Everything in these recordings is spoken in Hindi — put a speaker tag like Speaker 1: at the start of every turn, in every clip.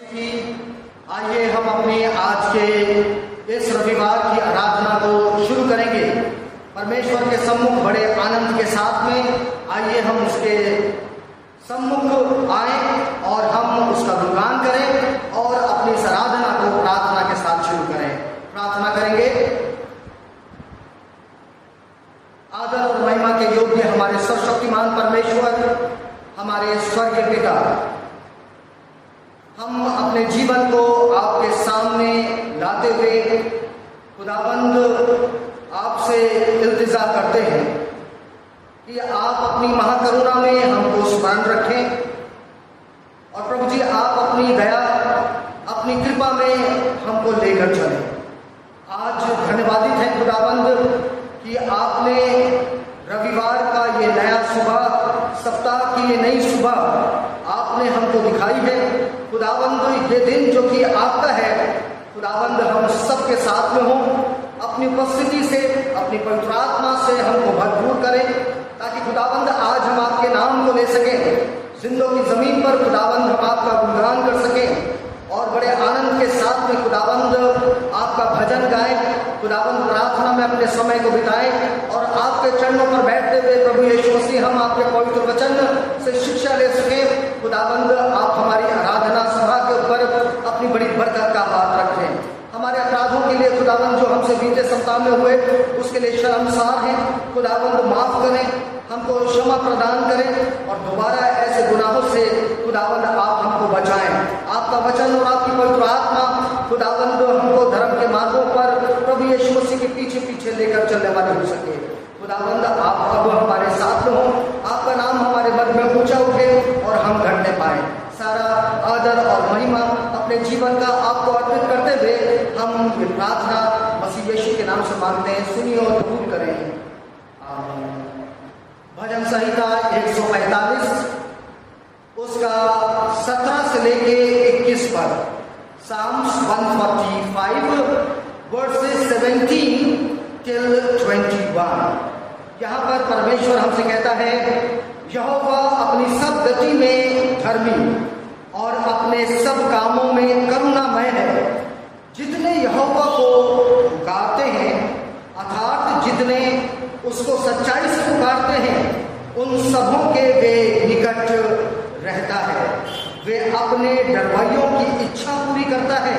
Speaker 1: आइए हम अपने आज के इस रविवार की आराधना को शुरू करेंगे। परमेश्वर के सम्मुख बड़े आनंद के साथ में आइए हम उसके सम्मुख आए और हम उसका गुणगान करें और अपनी इस आराधना को प्रार्थना के साथ शुरू करें। प्रार्थना करेंगे। आदर और महिमा के योग्य हमारे सर्वशक्तिमान परमेश्वर, हमारे स्वर्गीय पिता, हम अपने जीवन को आपके सामने लाते हुए खुदाबंद आपसे इल्तिजा करते हैं कि आप अपनी महाकरुणा में हमको स्मरण रखें और प्रभु जी आप अपनी दया, अपनी कृपा में हमको लेकर चलें। आज धन्यवादित है खुदाबंद कि आपने रविवार का ये नया सुबह, सप्ताह की ये नई सुबह आपने हमको दिखाई है। खुदाबंद ये दिन जो कि आपका है, खुदाबंद हम सबके साथ में हों, अपनी उपस्थिति से, अपनी पवित्र आत्मा से हमको भरपूर करें ताकि खुदाबंद आज हम आपके नाम को ले सकें, जिंदों की जमीन पर खुदाबंद हम आपका गुणगान कर सकें और बड़े आनंद के साथ में खुदाबंद आपका भजन गाएं। खुदाबंद प्रार्थना में अपने समय को बिताएं और आपके चरणों पर बैठते हुए प्रभु यीशु मसीह हम आपके पवित्र वचन से शिक्षा ले सकें। खुदाबंद आप हमारी आराधना सभा के ऊपर अपनी बड़ी बरकत का हाथ रखें। हमारे अपराधों के लिए खुदाबंद जो हमसे बीते सप्ताह में हुए उसके लिए शर्मसार हैं, खुदाबंद माफ करें, हमको क्षमा प्रदान करें और दोबारा ऐसे गुनाहों से खुदाबंद आप हमको बचाएं। आपका वचन और आपकी पवित्र आत्मा खुदाबंद हमको धर्म के मार्गों पर प्रभु यीशु मसीह के पीछे पीछे लेकर चलने वाले हो सके। खुदाबंद आप अब हमारे साथ में हो, आपका नाम हमारे मन में ऊंचा उठे और हम घटने पाए। सारा आदर और महिमा अपने जीवन का आपको अर्पित करते हुए हम ये प्रार्थना मसीह यीशु के नाम से मांगते हैं। सुनिए और कबूल करें। आमीन। भजन संहिता 145 उसका 17 से लेके 21 पर, Psalms 145 verses 17 till 21। यहाँ पर परमेश्वर हमसे कहता है, यहोवा अपनी सब गति में धर्मी और अपने सब कामों में करुणामय है। जितने यहोवा को पुकारते हैं, अर्थात जितने उसको सच्चाई से पुकारते हैं, उन सबों के वे निकट रहता है। वे अपने डरवाइयों की इच्छा पूरी करता है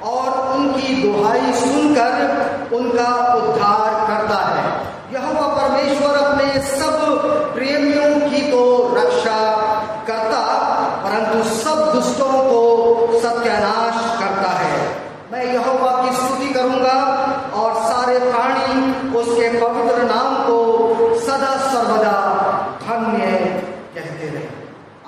Speaker 1: और उनकी दुहाई सुनकर उनका उद्धार करता है। यहोवा परमेश्वर अपने सब प्रेमियों की तो रक्षा करता, परंतु सब दुष्टों को सत्यानाश करता है। मैं यहोवा की स्तुति करूंगा और सारे प्राणी उसके पवित्र नाम को सदा सर्वदा धन्य कहते रहे।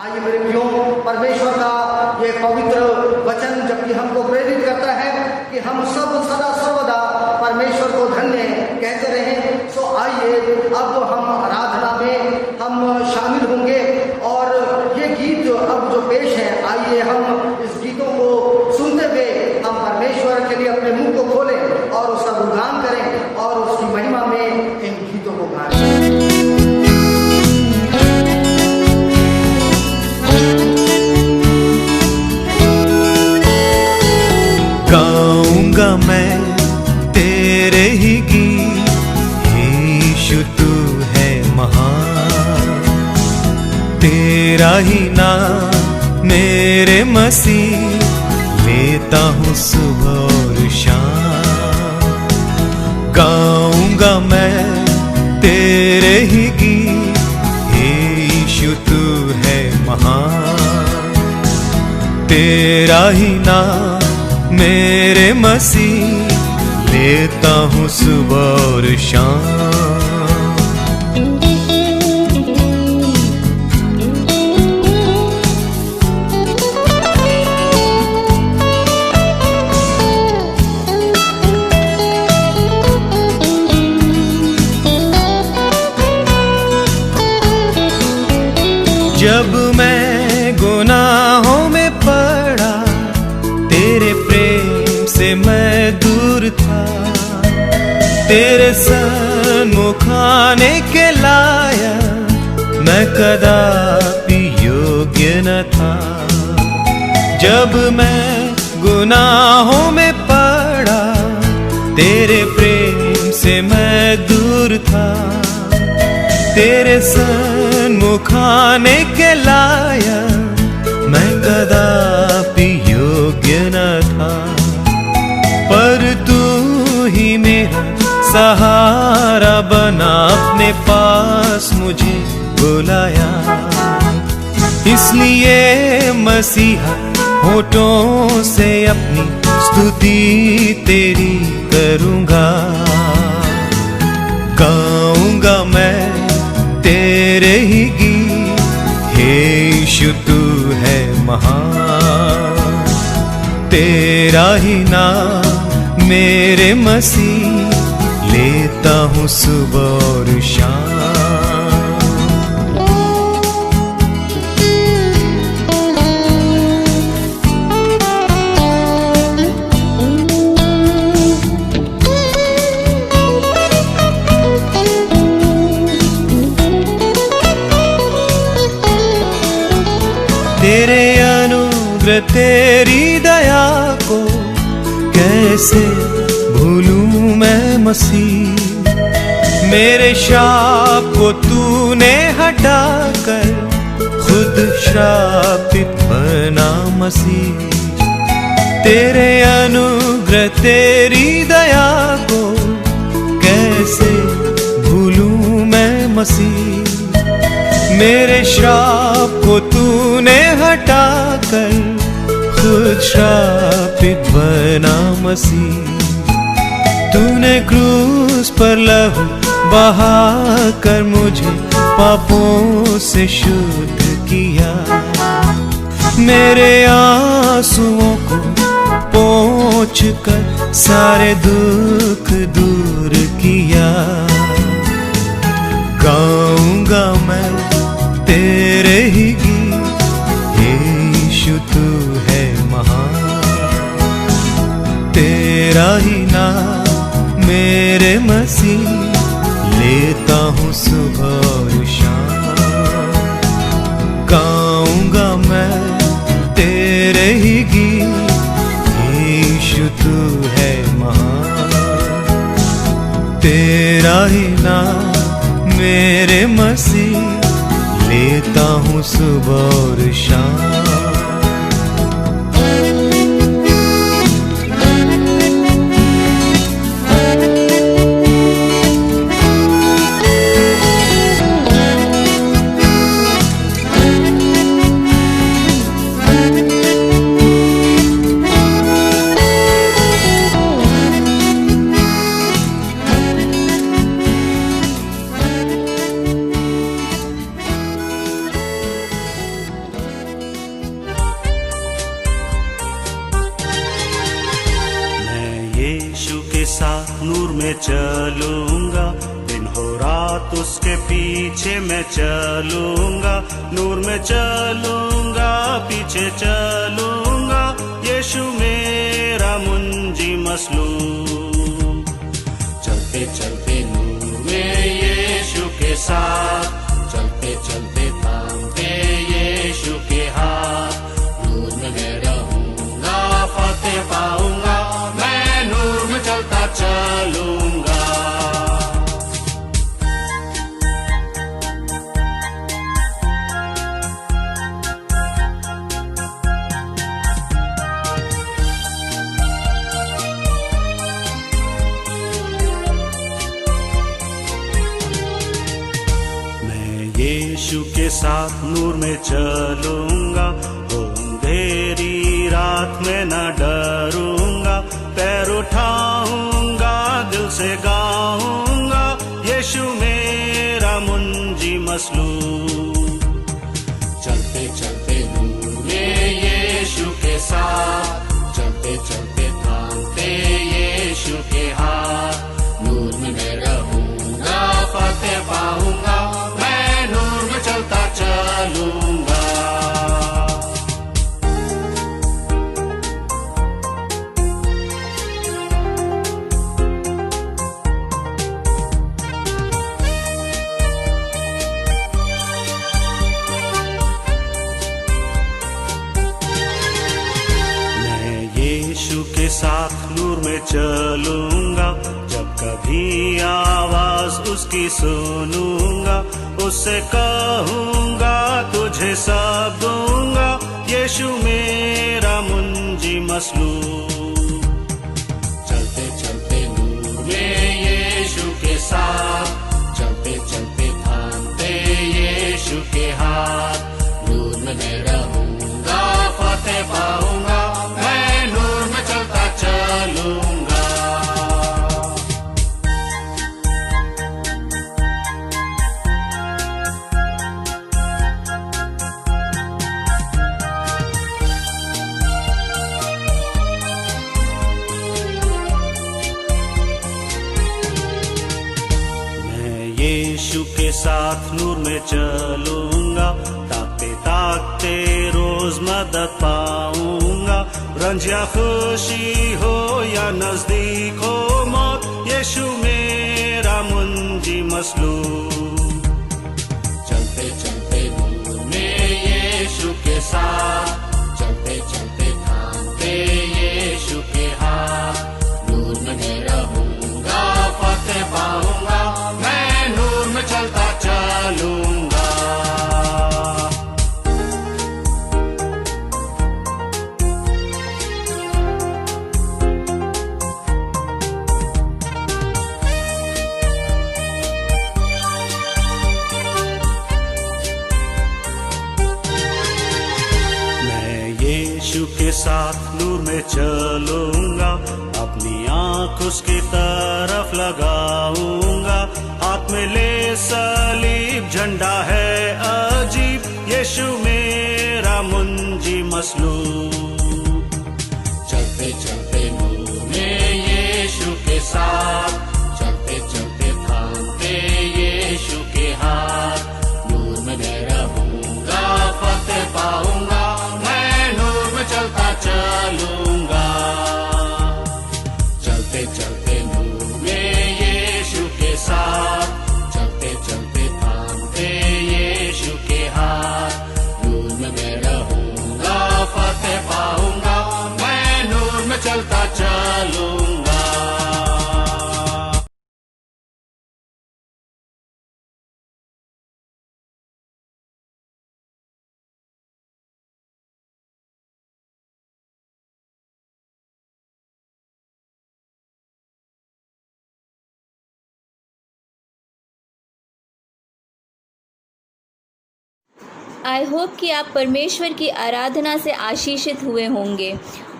Speaker 1: आइए मेरे प्रियो, परमेश्वर का ये पवित्र वचन जबकि हमको प्रेरित करता है कि हम सब सदा सर्वदा परमेश्वर को धन्य कहते रहें, सो आइए अब हम आराधना में हम शामिल होंगे और ये गीत अब जो पेश है, आइए हम इस गीतों को सुनते हुए हम परमेश्वर के लिए अपने मुंह को खोलें और उसका गुणगान करें और उसकी महिमा में इन गीतों को गाएं।
Speaker 2: गाऊंगा मैं तेरे ही गीत, यीशु तू है महान। तेरा ही नाम मेरे मसीह लेता हूँ सुबह और शाम। गाऊंगा मैं तेरे ही गीत, यीशु तू है महान। तेरा ही नाम मेरे मसीह लेता हूँ सुबह और शाम। जब मैं गुनाहों में पड़ा, तेरे प्रेम से मैं दूर था। तेरे सन्मुख आने के लायक मैं कदापि योग्य न था। जब मैं गुनाहों में पड़ा, तेरे प्रेम से मैं दूर था। तेरे सन्मुख आने के लायक मैं कदापि योग्य न था, पर तू ही मेरा सहारा बना, अपने पास मुझे बुलाया। इसलिए मसीहा होठों से अपनी स्तुति तेरी करूँगा। गाऊँगा मैं तेरे ही गीत, हे यीशु तू है महान। तेरा ही नाम मेरे मसीह, लेता हूँ सुबह और शाम। तेरे अनुग्रह तेरी दया को कैसे भूलूं मैं मसीह। मेरे शाप को तूने हटाकर खुद श्रापित बना मसीह। तेरे अनुग्रह तेरी दया को कैसे भूलूं मैं मसीह। मेरे श्राप को तूने हटाकर खुद श्रापित बना मसीह। तूने क्रूस पर लहू बहाकर मुझे पापों से शुद्ध किया। मेरे आंसुओं को पोंछ कर सारे दुख दूर किया। गाऊंगा मैं तेरे ही गीत, हे यीशु तू है महान। तेरा ही नाम मेरे मसीह, लेता हूँ सुबह और शाम। गाऊंगा मैं तेरे ही गीत, हे यीशु तू है महान। तेरा ही नाम मेरे मसीह, लेता हूँ सुबह और शाम।
Speaker 3: नूर में चलूंगा, दिन हो रात उसके पीछे मैं चलूंगा। नूर में चलूंगा, पीछे चलूंगा, यीशु मेरा मुंजी मसलूम। चलते चलते नूर में यीशु के साथ, चलते चलते थामते यीशु के हाथ। नूर में मैं रहूंगा, फतेह पाऊंगा, मैं नूर में चलता चलूंगा। मैं यीशु के साथ नूर में चलूंगा, हो अंधेरी रात में न डरूंगा। पैर उठाऊंगा, दिल से गाऊंगा, यीशु मेरा मुंजी मसलूम। चलते चलते नूर में यीशु के साथ, चलते चलते थामते यीशु के हाथ। नूर में मैं रहूंगा, फतेह पाऊंगा, मैं नूर में चलता चलूंगा। चलूंगा। जब कभी आवाज उसकी सुनूंगा, उससे कहूंगा तुझे सब दूंगा। यीशु मेरा मुंजी मसलूब। चलते चलते नूर में यीशु के साथ, चलते चलते थामते यीशु के हाथ। नूर में मैं रहूंगा, फतेह पाऊंगा, मैं नूर में चलता चलूंगा। यीशु के साथ नूर में चलूंगा, ताकते ताकते रोज मदद पाऊंगा। रंज या खुशी हो या नजदीक हो मौत, यीशु मेरा मुंजी मसलूब। चलते चलते नूर में यीशु के साथ, चलते चलते थामते यीशु के हाथ। नूर में मैं रहूंगा, फतेह पाऊंगा, चलता चलूंगा। मैं यीशु के साथ नूर में चलूंगा, अपनी आंख उसकी तरफ लगाऊंगा। हाथ में ले सलीब, झंडा है अजीब, यीशु मेरा मुंजी मसलूब। चलते चलते नूर में यीशु के साथ, चलते चलते थामते यीशु के हाथ। नूर में मैं रहूंगा, फतेह पाऊंगा, मैं नूर में चलता चलूंगा। चलते चलते नूर में यीशु के साथ, चलते चलते थामते यीशु के हाथ। नूर में मैं रहूंगा, फतेह पाऊंगा, मैं नूर में चलता चलूंगा।
Speaker 4: आई होप कि आप परमेश्वर की आराधना से आशीषित हुए होंगे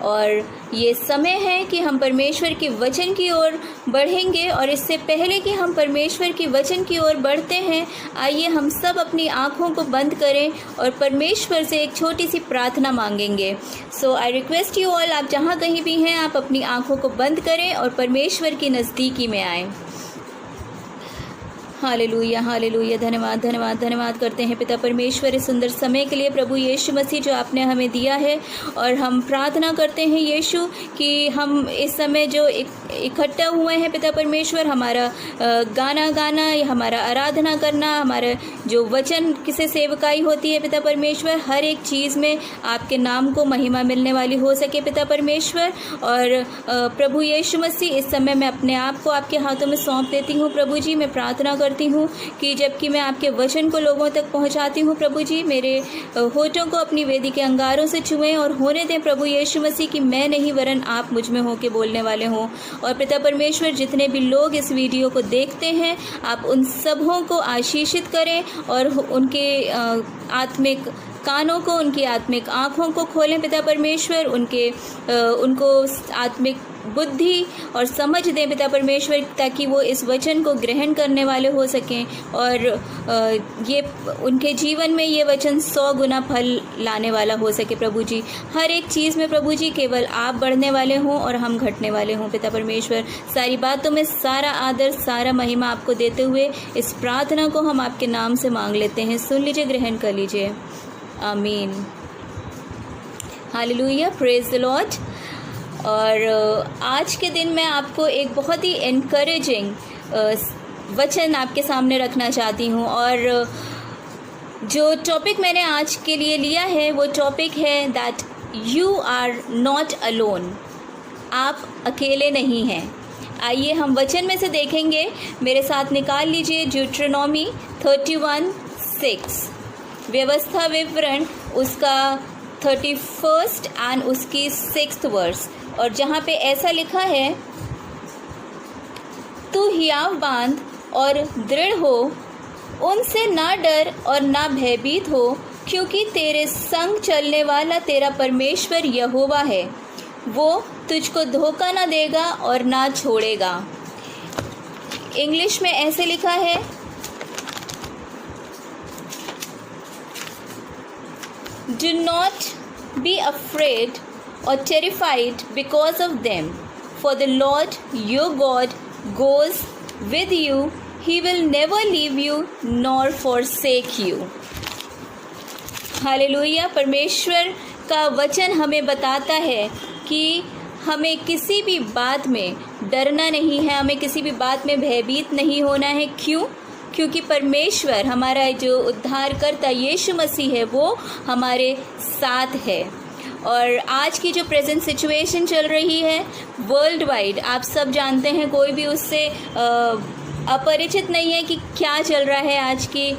Speaker 4: और ये समय है कि हम परमेश्वर के वचन की ओर बढ़ेंगे। और इससे पहले कि हम परमेश्वर के वचन की ओर बढ़ते हैं, आइए हम सब अपनी आँखों को बंद करें और परमेश्वर से एक छोटी सी प्रार्थना मांगेंगे। सो आई रिक्वेस्ट यू ऑल, आप जहाँ कहीं भी हैं, आप अपनी आँखों को बंद करें और परमेश्वर की नज़दीकी में आएँ। Hallelujah hallelujah. धन्यवाद धन्यवाद धन्यवाद करते हैं पिता परमेश्वर इस सुंदर समय के लिए, प्रभु यीशु मसीह जो आपने हमें दिया है। और हम प्रार्थना करते हैं यीशु कि हम इस समय जो इकट्ठा हुए हैं पिता परमेश्वर, हमारा गाना गाना, हमारा आराधना करना, हमारा जो वचन किसे सेवकाई होती है पिता परमेश्वर, हर एक चीज़ में आपके नाम को महिमा मिलने वाली हो सके पिता परमेश्वर। और प्रभु यीशु मसीह इस समय मैं अपने आप को आपके हाथों में सौंप देती हूँ प्रभु जी। मैं प्रार्थना करती हूँ कि जबकि मैं आपके वचन को लोगों तक पहुँचाती हूँ प्रभु जी, मेरे होठों को अपनी वेदी के अंगारों से छुएं और होने दें प्रभु यीशु मसीह कि मैं नहीं वरन आप मुझ में होके बोलने वाले हों। और पिता परमेश्वर जितने भी लोग इस वीडियो को देखते हैं, आप उन सबों को आशीषित करें और उनके आत्मिक कानों को, उनकी आत्मिक आँखों को खोलें पिता परमेश्वर, उनको आत्मिक बुद्धि और समझ दें पिता परमेश्वर, ताकि वो इस वचन को ग्रहण करने वाले हो सकें और ये उनके जीवन में ये वचन 100 गुना फल लाने वाला हो सके प्रभु जी। हर एक चीज़ में प्रभु जी केवल आप बढ़ने वाले हों और हम घटने वाले हों पिता परमेश्वर। सारी बातों में सारा आदर, सारा महिमा आपको देते हुए इस प्रार्थना को हम आपके नाम से मांग लेते हैं। सुन लीजिए, ग्रहण कर लीजिए। आमीन। Hallelujah, praise the Lord. और आज के दिन मैं आपको एक बहुत ही एनकरेजिंग वचन आपके सामने रखना चाहती हूँ। और जो टॉपिक मैंने आज के लिए लिया है वो टॉपिक है that you are not alone. आप अकेले नहीं हैं। आइए हम वचन में से देखेंगे, मेरे साथ निकाल लीजिए ड्यूट्रोनॉमी 31:6, व्यवस्था विवरण उसका 31 एंड उसकी 6th वर्स, और जहाँ पे ऐसा लिखा है, तू हियाव बांध और दृढ़ हो, उनसे ना डर और ना भयभीत हो, क्योंकि तेरे संग चलने वाला तेरा परमेश्वर यहोवा है, वो तुझको धोखा ना देगा और ना छोड़ेगा। इंग्लिश में ऐसे लिखा है, Do not be afraid or terrified because of them, for the Lord your God goes with you. He will never leave you nor forsake you. Hallelujah. परमेश्वर का वचन हमें बताता है कि हमें किसी भी बात में डरना नहीं है, हमें किसी भी बात में भयभीत नहीं होना है। क्यों? क्योंकि परमेश्वर, हमारा जो उद्धारकर्ता यीशु मसीह है, वो हमारे साथ है। और आज की जो प्रेजेंट सिचुएशन चल रही है वर्ल्ड वाइड, आप सब जानते हैं, कोई भी उससे अपरिचित नहीं है कि क्या चल रहा है आज की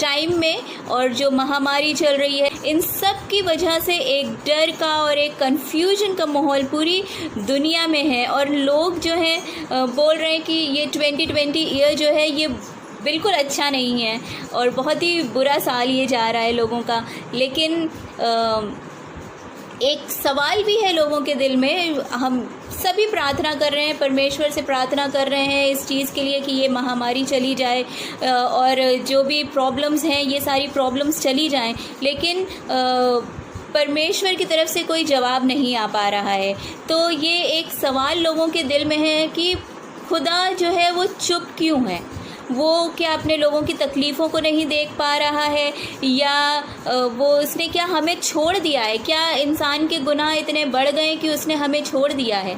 Speaker 4: टाइम में, और जो महामारी चल रही है, इन सब की वजह से एक डर का और एक कन्फ्यूजन का माहौल पूरी दुनिया में है। और लोग जो हैं बोल रहे हैं कि ये 2020 ईयर जो है ये बिल्कुल अच्छा नहीं है और बहुत ही बुरा साल ये जा रहा है लोगों का। लेकिन एक सवाल भी है लोगों के दिल में, हम सभी प्रार्थना कर रहे हैं, परमेश्वर से प्रार्थना कर रहे हैं इस चीज़ के लिए कि ये महामारी चली जाए और जो भी प्रॉब्लम्स हैं ये सारी प्रॉब्लम्स चली जाएं, लेकिन परमेश्वर की तरफ से कोई जवाब नहीं आ पा रहा है। तो ये एक सवाल लोगों के दिल में है कि खुदा जो है वो चुप क्यों है, वो क्या अपने लोगों की तकलीफ़ों को नहीं देख पा रहा है, या वो उसने क्या हमें छोड़ दिया है? क्या इंसान के गुनाह इतने बढ़ गए कि उसने हमें छोड़ दिया है?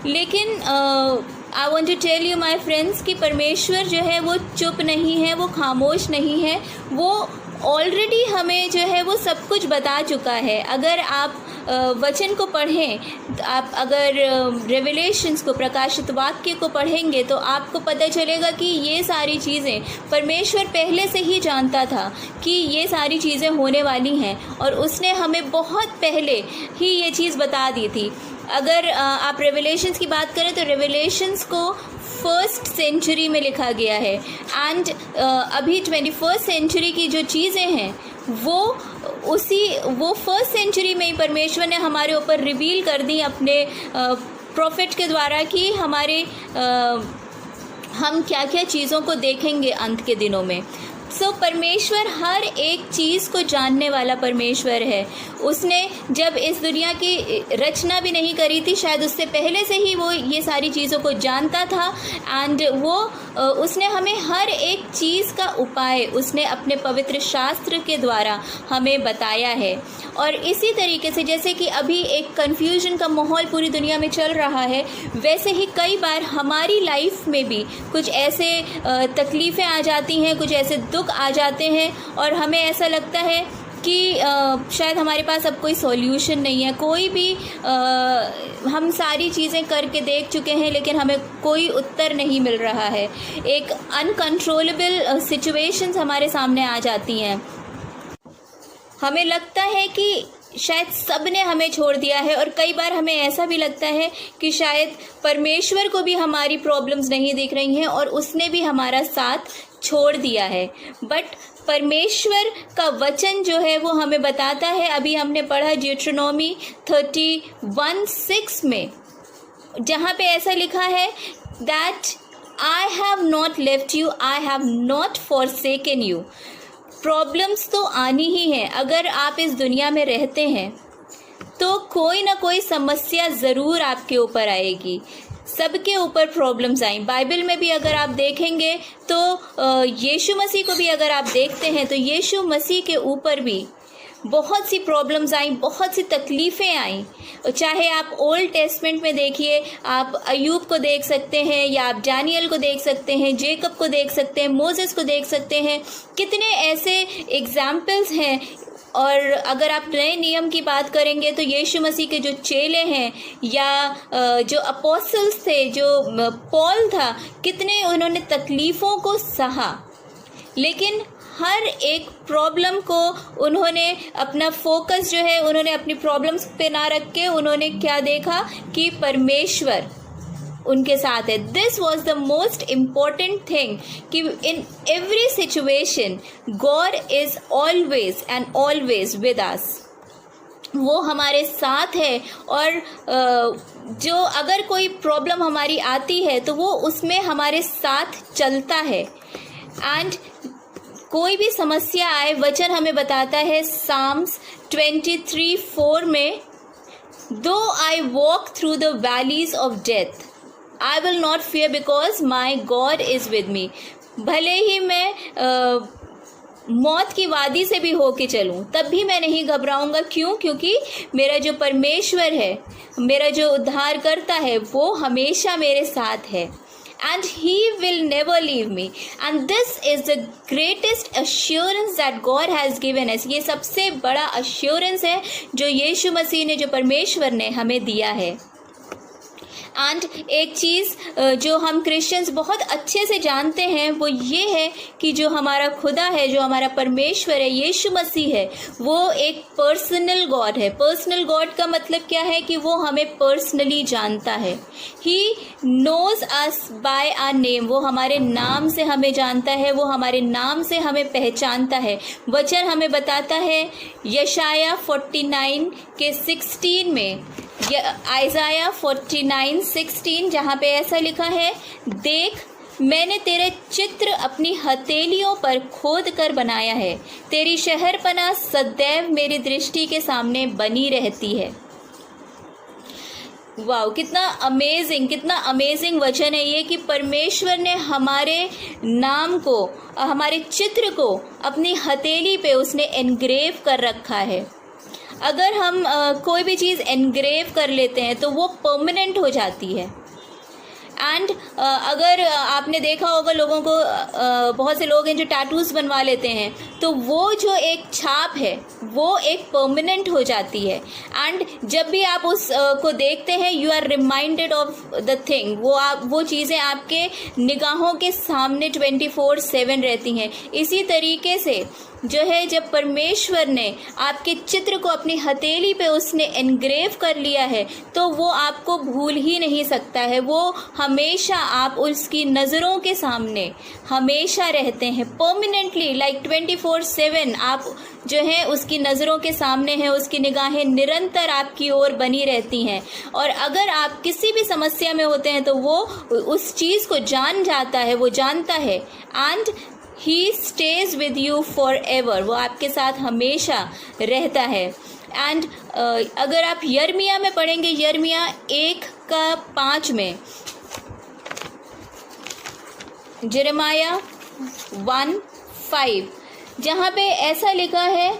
Speaker 4: लेकिन I want to tell you my friends कि परमेश्वर जो है वो चुप नहीं है, वो खामोश नहीं है, वो ऑलरेडी हमें जो है वो सब कुछ बता चुका है। अगर आप वचन को पढ़ें, आप अगर रेवलेशंस को, प्रकाशित वाक्य को पढ़ेंगे तो आपको पता चलेगा कि ये सारी चीज़ें परमेश्वर पहले से ही जानता था कि ये सारी चीज़ें होने वाली हैं, और उसने हमें बहुत पहले ही ये चीज़ बता दी थी। अगर आप रेवलेशंस की बात करें तो रेवलेशंस को 1st सेंचुरी में लिखा गया है, एंड अभी 21st सेंचुरी की जो चीज़ें हैं वो 1st सेंचुरी में ही परमेश्वर ने हमारे ऊपर रिवील कर दी अपने प्रोफेट के द्वारा कि हमारे हम क्या क्या चीज़ों को देखेंगे अंत के दिनों में। सो परमेश्वर हर एक चीज़ को जानने वाला परमेश्वर है। उसने जब इस दुनिया की रचना भी नहीं करी थी, शायद उससे पहले से ही वो ये सारी चीज़ों को जानता था, एंड वो उसने हमें हर एक चीज़ का उपाय उसने अपने पवित्र शास्त्र के द्वारा हमें बताया है। और इसी तरीके से जैसे कि अभी एक कन्फ्यूजन का माहौल पूरी दुनिया में चल रहा है, वैसे ही कई बार हमारी लाइफ में भी कुछ ऐसे तकलीफ़ें आ जाती हैं, कुछ ऐसे दुख आ जाते हैं, और हमें ऐसा लगता है कि शायद हमारे पास अब कोई सॉल्यूशन नहीं है। कोई भी हम सारी चीज़ें करके देख चुके हैं लेकिन हमें कोई उत्तर नहीं मिल रहा है। एक अनकंट्रोलेबल सिचुएशंस हमारे सामने आ जाती हैं। हमें लगता है कि शायद सब ने हमें छोड़ दिया है, और कई बार हमें ऐसा भी लगता है कि शायद परमेश्वर को भी हमारी प्रॉब्लम्स नहीं दिख रही हैं और उसने भी हमारा साथ छोड़ दिया है। बट परमेश्वर का वचन जो है वो हमें बताता है, अभी हमने पढ़ा ड्यूट्रोनॉमी 31:6 में, जहाँ पे ऐसा लिखा है that I have not left you, I have not forsaken you. Problems तो आनी ही है। अगर आप इस दुनिया में रहते हैं तो कोई ना कोई समस्या ज़रूर आपके ऊपर आएगी। सबके ऊपर प्रॉब्लम्स आई। बाइबल में भी अगर आप देखेंगे तो यीशु मसीह को भी अगर आप देखते हैं तो यीशु मसीह के ऊपर भी बहुत सी प्रॉब्लम्स आई, बहुत सी तकलीफ़ें आई। चाहे आप ओल्ड टेस्टमेंट में देखिए, आप अयूब को देख सकते हैं, या आप दानियल को देख सकते हैं, जेकब को देख सकते हैं, मोसेस को देख सकते हैं। कितने ऐसे एग्जाम्पल्स हैं। और अगर आप नए नियम की बात करेंगे तो यीशु मसीह के जो चेले हैं या जो अपोस्टल्स थे, जो पॉल था, कितने उन्होंने तकलीफ़ों को सहा, लेकिन हर एक प्रॉब्लम को उन्होंने अपना फोकस जो है, उन्होंने अपनी प्रॉब्लम्स पे ना रख के उन्होंने क्या देखा कि परमेश्वर उनके साथ है। This was the most important thing कि in every situation God is always and always with us. वो हमारे साथ है, और जो अगर कोई प्रॉब्लम हमारी आती है तो वो उसमें हमारे साथ चलता है। एंड कोई भी समस्या आए, वचन हमें बताता है साम्स 23:4 में, दो I walk through the valleys of death I will not fear because my God is with me. भले ही मैं मौत की वादी से भी होके चलूं, तब भी मैं नहीं घबराऊंगा। क्यों? क्योंकि मेरा जो परमेश्वर है, मेरा जो उद्धार करता है, वो हमेशा मेरे साथ है। And he will never leave me. And this is the greatest assurance that God has given us. ये सबसे बड़ा assurance है जो यीशु मसीह ने, जो परमेश्वर ने हमें दिया है। एंड एक चीज़ जो हम क्रिश्चियंस बहुत अच्छे से जानते हैं वो ये है कि जो हमारा खुदा है, जो हमारा परमेश्वर है, यीशु मसीह है, वो एक पर्सनल गॉड है। पर्सनल गॉड का मतलब क्या है कि वो हमें पर्सनली जानता है। He knows us by our name. वो हमारे नाम से हमें जानता है, वो हमारे नाम से हमें पहचानता है। वचन हमें बताता है यशाया 49:16 में, आइज़ाया 49:16, जहाँ पे ऐसा लिखा है, देख मैंने तेरे चित्र अपनी हथेलियों पर खोद कर बनाया है, तेरी शहरपनाह सदैव मेरी दृष्टि के सामने बनी रहती है। वाह, कितना अमेजिंग वचन है ये कि परमेश्वर ने हमारे नाम को, हमारे चित्र को अपनी हथेली पे उसने एनग्रेव कर रखा है। अगर हम कोई भी चीज़ एनग्रेव कर लेते हैं तो वो परमानेंट हो जाती है। एंड अगर आपने देखा होगा लोगों को, बहुत से लोग हैं जो टैटूज़ बनवा लेते हैं, तो वो जो एक छाप है वो एक परमानेंट हो जाती है। एंड जब भी आप उस को देखते हैं, you are reminded of the thing. वो चीज़ें आपके निगाहों के सामने 24/7 रहती हैं। इसी तरीके से जो है, जब परमेश्वर ने आपके चित्र को अपनी हथेली पे उसने एनग्रेव कर लिया है, तो वो आपको भूल ही नहीं सकता है। वो हमेशा, आप उसकी नज़रों के सामने हमेशा रहते हैं, परमानेंटली, लाइक 24/7 आप जो है उसकी नज़रों के सामने हैं। उसकी निगाहें निरंतर आपकी ओर बनी रहती हैं। और अगर आप किसी भी समस्या में होते हैं तो वो उस चीज़ को जान जाता है, वो जानता है। And he stage with you for ever. वो आपके साथ हमेशा रहता है। एंड अगर आप यिर्मयाह में पढ़ेंगे, यिर्मयाह 1:5 में, यिर्मयाह 1:5, जहाँ पे ऐसा लिखा है,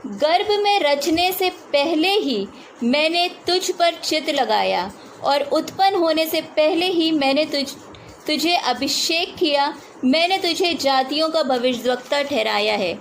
Speaker 4: गर्भ में रचने से पहले ही मैंने तुझ पर चित्त लगाया और उत्पन्न होने से पहले ही मैंने तुझे अभिषेक किया, मैंने तुझे जातियों का भविष्यद्वक्ता ठहराया है।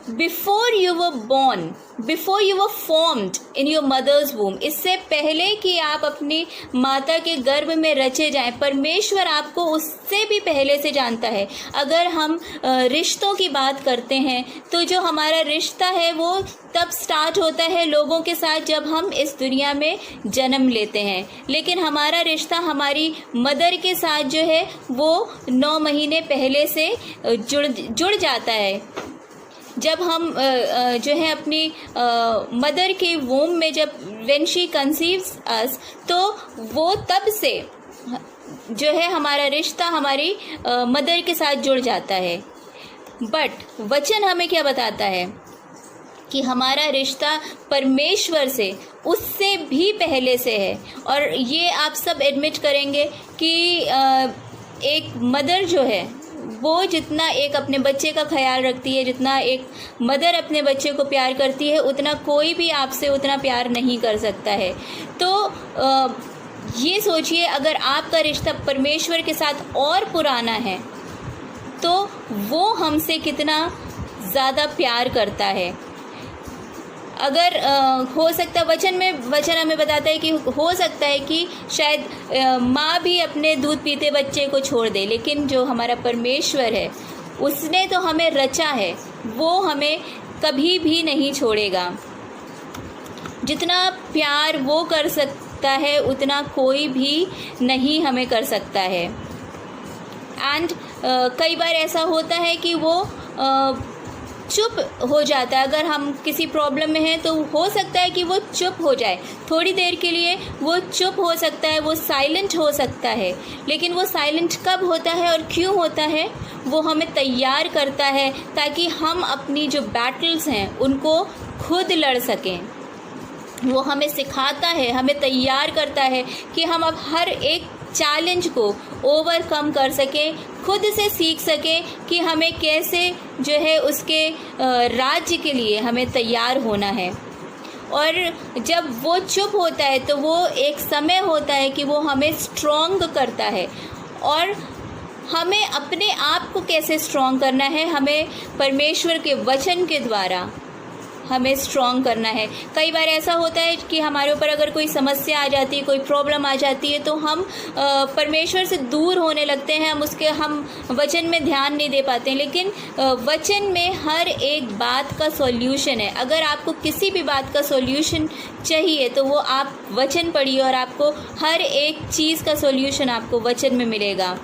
Speaker 4: Before you were born, before you were formed in your mother's womb, इससे पहले कि आप अपनी माता के गर्भ में रचे जाएं, परमेश्वर आपको उससे भी पहले से जानता है। अगर हम रिश्तों की बात करते हैं तो जो हमारा रिश्ता है वो तब स्टार्ट होता है लोगों के साथ जब हम इस दुनिया में जन्म लेते हैं। लेकिन हमारा रिश्ता हमारी मदर के साथ जो है वो 9 महीने पहले से जुड़ जाता है। जब हम जो है अपनी मदर के वोम में, जब व्हेन शी कंसीव्स अस, तो वो तब से जो है हमारा रिश्ता हमारी मदर के साथ जुड़ जाता है। बट वचन हमें क्या बताता है कि हमारा रिश्ता परमेश्वर से उससे भी पहले से है। और ये आप सब एडमिट करेंगे कि एक मदर जो है वो जितना एक अपने बच्चे का ख्याल रखती है, जितना एक मदर अपने बच्चे को प्यार करती है, उतना कोई भी आपसे उतना प्यार नहीं कर सकता है। तो ये सोचिए, अगर आपका रिश्ता परमेश्वर के साथ और पुराना है तो वो हमसे कितना ज़्यादा प्यार करता है। अगर हो सकता है, वचन हमें बताता है कि हो सकता है कि शायद माँ भी अपने दूध पीते बच्चे को छोड़ दे, लेकिन जो हमारा परमेश्वर है उसने तो हमें रचा है, वो हमें कभी भी नहीं छोड़ेगा। जितना प्यार वो कर सकता है उतना कोई भी नहीं हमें कर सकता है। एंड कई बार ऐसा होता है कि वो चुप हो जाता है। अगर हम किसी प्रॉब्लम में हैं तो हो सकता है कि वो चुप हो जाए, थोड़ी देर के लिए वो चुप हो सकता है, वो साइलेंट हो सकता है। लेकिन वो साइलेंट कब होता है और क्यों होता है? वो हमें तैयार करता है ताकि हम अपनी जो बैटल्स हैं उनको खुद लड़ सकें। वो हमें सिखाता है, हमें तैयार करता है कि हम अब हर एक चैलेंज को ओवरकम कर सकें, खुद से सीख सकें कि हमें कैसे जो है उसके राज्य के लिए हमें तैयार होना है। और जब वो चुप होता है तो वो एक समय होता है कि वो हमें स्ट्रॉन्ग करता है। और हमें अपने आप को कैसे स्ट्रॉन्ग करना है? हमें परमेश्वर के वचन के द्वारा हमें स्ट्रॉन्ग करना है। कई बार ऐसा होता है कि हमारे ऊपर अगर कोई समस्या आ जाती है, कोई प्रॉब्लम आ जाती है, तो हम परमेश्वर से दूर होने लगते हैं, हम वचन में ध्यान नहीं दे पाते हैं। लेकिन वचन में हर एक बात का सॉल्यूशन है। अगर आपको किसी भी बात का सॉल्यूशन चाहिए तो वो आप वचन पढ़िए और आपको हर एक चीज़ का सॉल्यूशन आपको वचन में मिलेगा।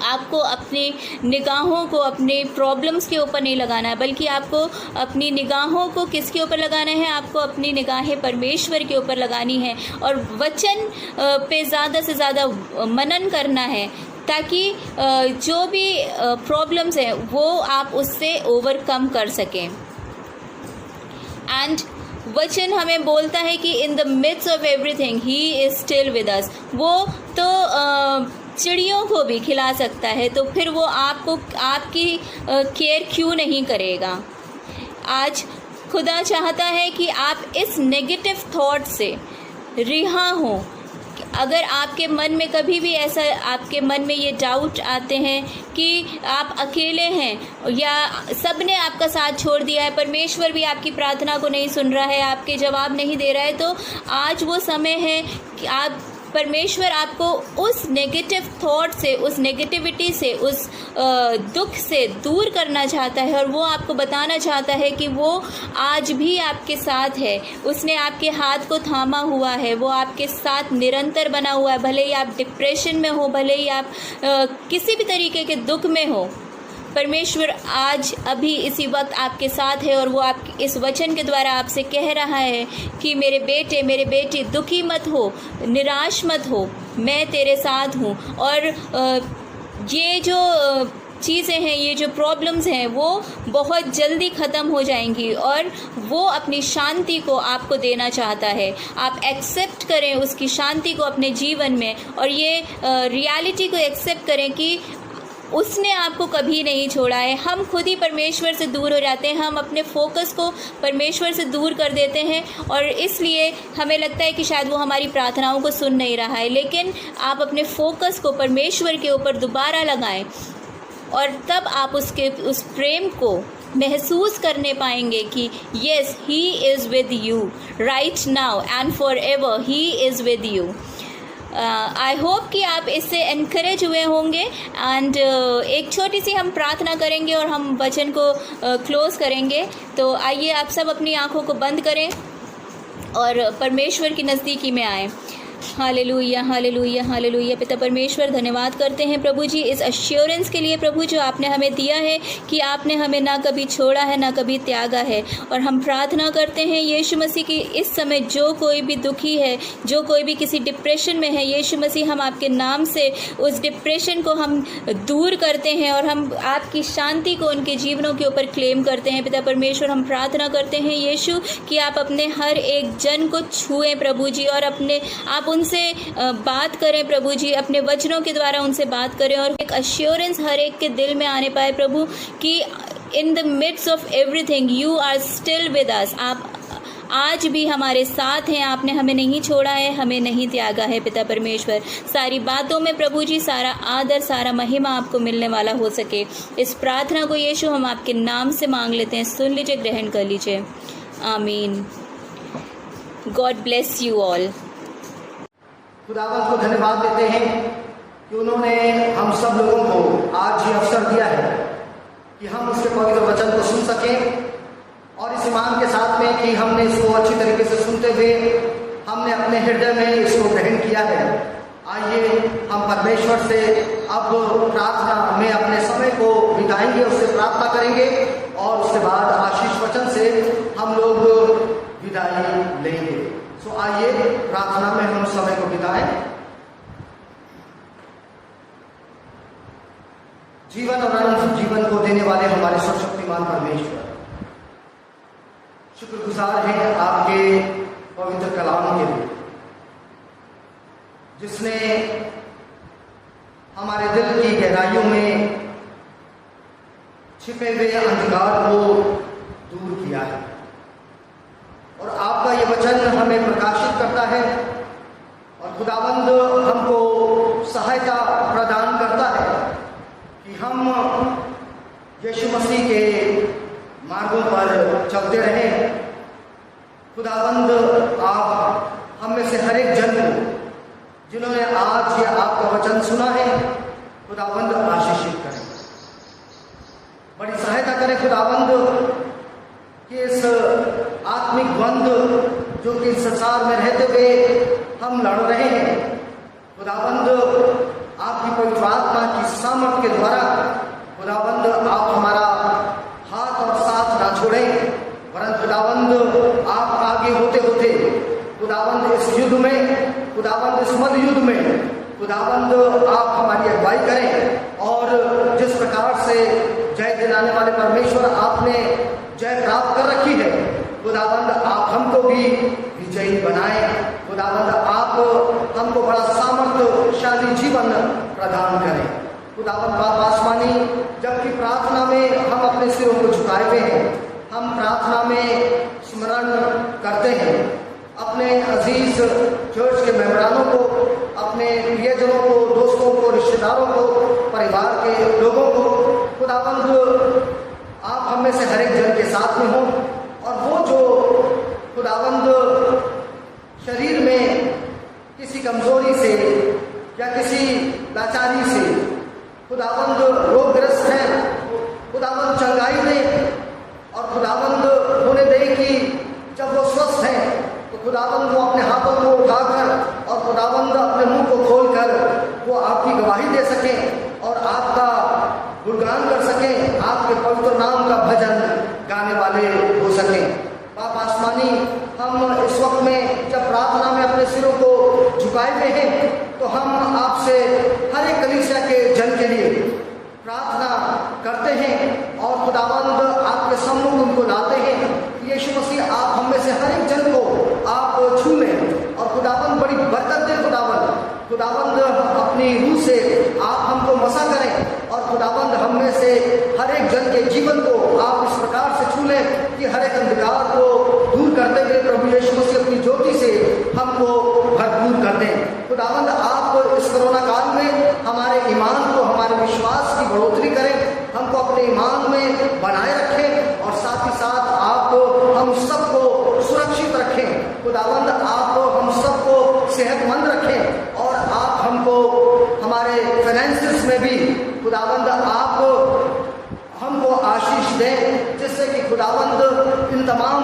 Speaker 4: आपको अपनी निगाहों को अपने प्रॉब्लम्स के ऊपर नहीं लगाना है, बल्कि आपको अपनी निगाहों को किसके ऊपर लगाना है? आपको अपनी निगाहें परमेश्वर के ऊपर लगानी है और वचन पे ज़्यादा से ज़्यादा मनन करना है, ताकि जो भी प्रॉब्लम्स हैं वो आप उससे ओवरकम कर सकें। एंड वचन हमें बोलता है कि in the midst of everything he is still with us. वो तो चिड़ियों को भी खिला सकता है, तो फिर वो आपकी केयर क्यों नहीं करेगा? आज खुदा चाहता है कि आप इस नेगेटिव थॉट से रिहा हों। अगर आपके मन में कभी भी ऐसा, आपके मन में ये डाउट आते हैं कि आप अकेले हैं या सब ने आपका साथ छोड़ दिया है, परमेश्वर भी आपकी प्रार्थना को नहीं सुन रहा है, आपके जवाब नहीं दे रहा है, तो आज वो समय है कि परमेश्वर आपको उस नेगेटिव थॉट से, उस नेगेटिविटी से, उस दुख से दूर करना चाहता है। और वो आपको बताना चाहता है कि वो आज भी आपके साथ है, उसने आपके हाथ को थामा हुआ है, वो आपके साथ निरंतर बना हुआ है। भले ही आप डिप्रेशन में हो, भले ही आप किसी भी तरीके के दुख में हो, परमेश्वर आज अभी इसी वक्त आपके साथ है। और वो आप इस वचन के द्वारा आपसे कह रहा है कि मेरे बेटे, मेरे बेटी, दुखी मत हो, निराश मत हो, मैं तेरे साथ हूँ। और ये जो चीज़ें हैं, ये जो प्रॉब्लम्स हैं, वो बहुत जल्दी ख़त्म हो जाएंगी और वो अपनी शांति को आपको देना चाहता है। आप एक्सेप्ट करें उसकी शांति को अपने जीवन में, और ये रियलिटी को एक्सेप्ट करें कि उसने आपको कभी नहीं छोड़ा है। हम खुद ही परमेश्वर से दूर हो जाते हैं, हम अपने फोकस को परमेश्वर से दूर कर देते हैं और इसलिए हमें लगता है कि शायद वो हमारी प्रार्थनाओं को सुन नहीं रहा है। लेकिन आप अपने फोकस को परमेश्वर के ऊपर दोबारा लगाएं और तब आप उस प्रेम को महसूस करने पाएंगे कि yes, he is with you right now and for ever, he is with you. I hope कि आप इससे एनकरेज हुए होंगे। एंड एक छोटी सी हम प्रार्थना करेंगे और हम वचन को क्लोज़ करेंगे। तो आइए आप सब अपनी आँखों को बंद करें और परमेश्वर की नज़दीकी में आएँ। Hallelujah, hallelujah, hallelujah. पिता परमेश्वर, धन्यवाद करते हैं प्रभु जी इस अश्योरेंस के लिए प्रभु जो आपने हमें दिया है कि आपने हमें ना कभी छोड़ा है, ना कभी त्यागा है। और हम प्रार्थना करते हैं यीशु मसीह की इस समय जो कोई भी दुखी है, जो कोई भी किसी डिप्रेशन में है, यीशु मसीह हम आपके नाम से उस डिप्रेशन को हम दूर करते हैं और हम आपकी शांति को उनके जीवनों के ऊपर क्लेम करते हैं। पिता परमेश्वर, हम प्रार्थना करते हैं यीशु कि आप अपने हर एक जन को छुएं प्रभु जी, और आप आप उनसे बात करें प्रभु जी, अपने वचनों के द्वारा उनसे बात करें और एक अश्योरेंस हर एक के दिल में आने पाए प्रभु कि in the midst of everything you are still with us. आप आज भी हमारे साथ हैं, आपने हमें नहीं छोड़ा है, हमें नहीं त्यागा है पिता परमेश्वर। सारी बातों में प्रभु जी सारा आदर, सारा महिमा आपको मिलने वाला हो सके। इस प्रार्थना को यीशु हम आपके नाम से मांग लेते हैं, सुन लीजिए, ग्रहण कर लीजिए, आमीन। God bless you all.
Speaker 1: खुदावंत को धन्यवाद देते हैं कि उन्होंने हम सब लोगों को आज ये अवसर दिया है कि हम उसके पवित्र वचन को सुन सकें, और इस ईमान के साथ में कि हमने इसको अच्छी तरीके से सुनते हुए हमने अपने हृदय में इसको ग्रहण किया है। आइए हम परमेश्वर से अब प्रार्थना में अपने समय को बिताएंगे, उससे प्रार्थना करेंगे और उसके बाद आशीष वचन से हम लोग विदाई लेंगे। सो आइए प्रार्थना में हम समय को बिताएं। जीवन और अनंत जीवन को देने वाले हमारे सर्वशक्तिमान परमेश्वर, शुक्रगुजार हैं आपके पवित्र कलाम के लिए, जिसने हमारे दिल की गहराइयों में छिपे हुए अंधकार को दूर किया है। और आपका ये वचन हमें प्रकाशित करता है और खुदावंद हमको सहायता प्रदान करता है कि हम यीशु मसीह के मार्गों पर चलते रहें। खुदावंद आप हम में से हर एक जन को, जिन्होंने आज ये आपका वचन सुना है, खुदावंद आशीषित करें, बड़ी सहायता करें खुदावंद कि इस आत्मिक द्वंद्व जो कि संसार में रहते हुए हम लड़ रहे हैं, खुदावंद आपकी पवित्र आत्मा की सामर्थ के द्वारा खुदावंद आप हमारा हाथ और साथ ना छोड़ें, वरन खुदावंद आप आगे होते होते खुदावंद इस युद्ध में, खुदावंद इस मध्य युद्ध में खुदावंद आप हमारी अगुवाई करें। और जिस प्रकार से जय दिलाने वाले परमेश्वर आपने जय प्राप्त कर रखी है, खुदावंद आप हमको भी विजयी बनाएं। खुदावंद आप हमको बड़ा सामर्थ्यशाली जीवन प्रदान करें। खुदावंद बाप आसमानी, जबकि प्रार्थना में हम अपने सिरों को झुकाए हुए हैं, हम प्रार्थना में स्मरण करते हैं अपने अजीज चर्च के मेहमानों को, अपने प्रियजनों को, दोस्तों को, रिश्तेदारों को, परिवार के लोगों को। खुदावंद आप हम में से हर एक जन के साथ में हो, और वो जो खुदावंद शरीर में किसी कमजोरी से या किसी लाचारी से खुदावंद रोगग्रस्त है, खुदावंद चंगाई दे, और खुदावंद होने दे कि जब वो स्वस्थ हैं तो खुदावंद वो अपने हाथों को उठाकर और खुदावंद अपने मुंह को खोलकर वो आपकी गवाही दे सकें और आपका गुणगान कर सकें, आपके पवित्र नाम का भजन गाने वाले हो सकें। बाप आसमानी, हम इस वक्त में जब प्रार्थना में अपने सिरों को झुकाए हुए हैं, तो हम आपसे हर एक कलीसिया के जन के लिए प्रार्थना करते हैं और खुदावंद आपके सम्मुख उनको लाते हैं। यीशु मसीह आप हम में से हर एक जन को आप छू लें और खुदावंद बड़ी बरकत दें। खुदावंद अपनी रूह से आप हमको मसा करें और खुदावंद हम में से हर एक जन के जीवन को आप इस प्रकार से छू लें कि हर एक अंधकार को दूर करते हुए प्रभु यीशु मसीह अपनी ज्योति से हमको भरपूर कर दें। खुदावंद आप इस कोरोना काल में हमारे ईमान को, हमारे विश्वास की बढ़ोतरी करें, हमको अपने ईमान में बनाए रखें और साथ ही साथ आप हम सबको सुरक्षित रखें। खुदावंद आप हम सबको सेहतमंद रखें और आप हमको हमारे फाइनेंसेस में भी खुदावंद आप हमको आशीष दें, जिससे कि खुदावंद इन तमाम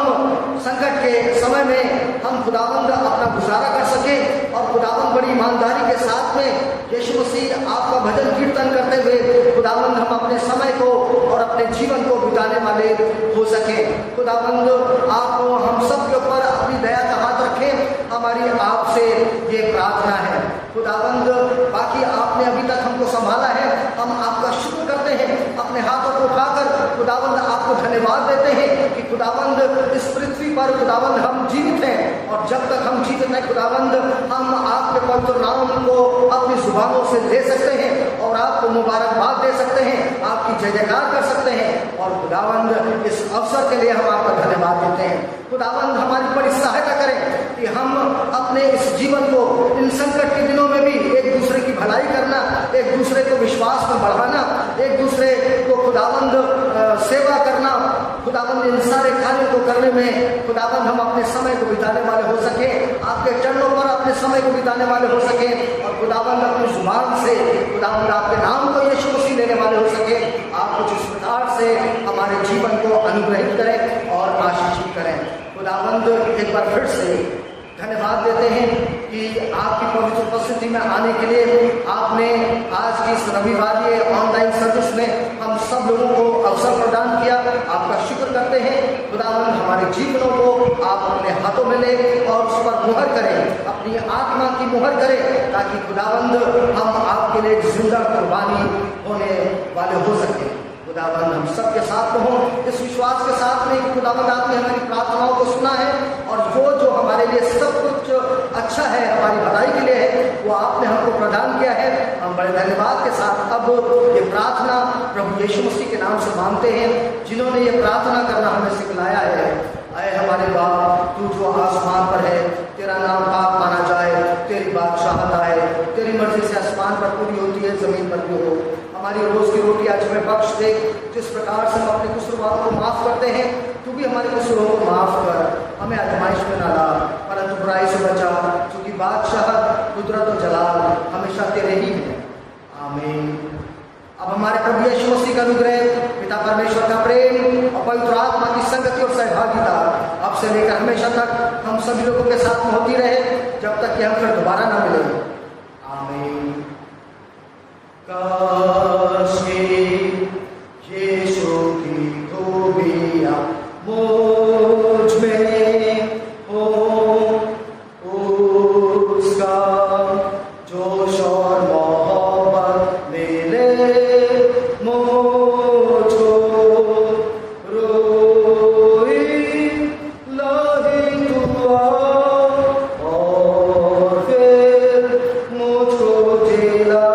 Speaker 1: संकट के समय में हम खुदावंद अपना गुजारा कर सकें और खुदावंद बड़ी ईमानदारी के साथ में यीशु मसीह आपका भजन कीर्तन करते हुए खुदावंद हम अपने समय को और अपने जीवन को बिताने वाले हो सकें। खुदावंद आप हम सब के ऊपर अपनी दया का हाथ रखें, हमारी आपसे ये प्रार्थना है। खुदावंद बाकी आपने अभी तक हमको संभाला है, हम आपका शुक्र करते हैं, अपने हाथों को उठाकर खुदावंद आपको धन्यवाद देते हैं कि खुदावंद इस पृथ्वी पर खुदावंद हम जीवित हैं और और जब तक हम जीवित हैं खुदावंद, हम आपके पवित्र नाम को अपनी जुबानों से ले सकते हैं और आपको मुबारकबाद दे सकते हैं, आपकी जय जयकार कर सकते हैं। और खुदावंद इस अवसर के लिए हम आपका धन्यवाद देते हैं। खुदावंद हमारी बड़ी सहायता करें कि हम अपने इस जीवन को इन संकट के दिनों में भी एक दूसरे की भलाई करना, एक दूसरे को विश्वास में बढ़ाना, एक दूसरे को खुदावंद सेवा करना, खुदावंद इन सारे कार्यों को करने में खुदावंद हम अपने समय को बिताने वाले हो सके, आपके चरणों पर अपने समय को बिताने वाले हो सके और खुदावंद अपनी जुबान से खुदावंद आपके नाम को यीशु मसीह लेने वाले हो सके। आप कुछ इस प्रकार से हमारे जीवन को अनुग्रहित करें और आशीषित करें। खुदावंद एक बार फिर से धन्यवाद देते हैं कि आपकी पवित्र उपस्थिति में आने के लिए आपने आज की इस रविवार ऑनलाइन सर्विस में हम सब लोगों को अवसर प्रदान किया। आपका शुक्र करते हैं खुदावंद, हमारे जीवनों को आप अपने हाथों में लें और उस पर मुहर करें, अपनी आत्मा की मुहर करें, ताकि खुदावंद हम आपके लिए एक जिंदा कुर्बानी होने वाले हो सके। खुदावंद हम सबके साथ में हो, इस विश्वास के साथ में कि खुदावंद आपने हमारी प्रार्थनाओं को सुना है और वो जो हमारे लिए सब कुछ अच्छा है, हमारी भलाई के लिए है, वो आपने हमको प्रदान किया है। हम बड़े धन्यवाद के साथ अब ये प्रार्थना प्रभु यीशु मसीह के नाम से मांगते हैं, जिन्होंने ये प्रार्थना करना हमें सिखलाया है। अय हमारे बाप, तू जो आसमान पर है, तेरा नाम पाक माना जाए, तेरी बादशाहत आए, तेरी मर्जी से आसमान पर पूरी होती है, जमीन पर भी हो। हमारी रोज की रोटी आज हमें बख्श दे, जिस प्रकार से हम अपने कसूरवारों को माफ करते हैं, तू भी हमारे कसूरों को माफ कर। हमें आजमाइश में ना ला, परंतु बुराई से बचा, क्योंकि बादशाह, कुदरत और जलाल हमेशा तेरे ही हैं। आमीन। अब हमारे प्रभु यीशु मसीह का अनुग्रह, पिता परमेश्वर का प्रेम और पवित्र आत्मा की संगति और सहभागिता अब से लेकर हमेशा तक हम सभी लोगों के साथ में होती रहे, जब तक कि हम फिर दोबारा ना मिले। आमीन। यीशु की खूबियां मुझ में हो, उसका जोश और मोहब्बत मिले मुझको, रोई लाही दुआ और फिर मुझको जिला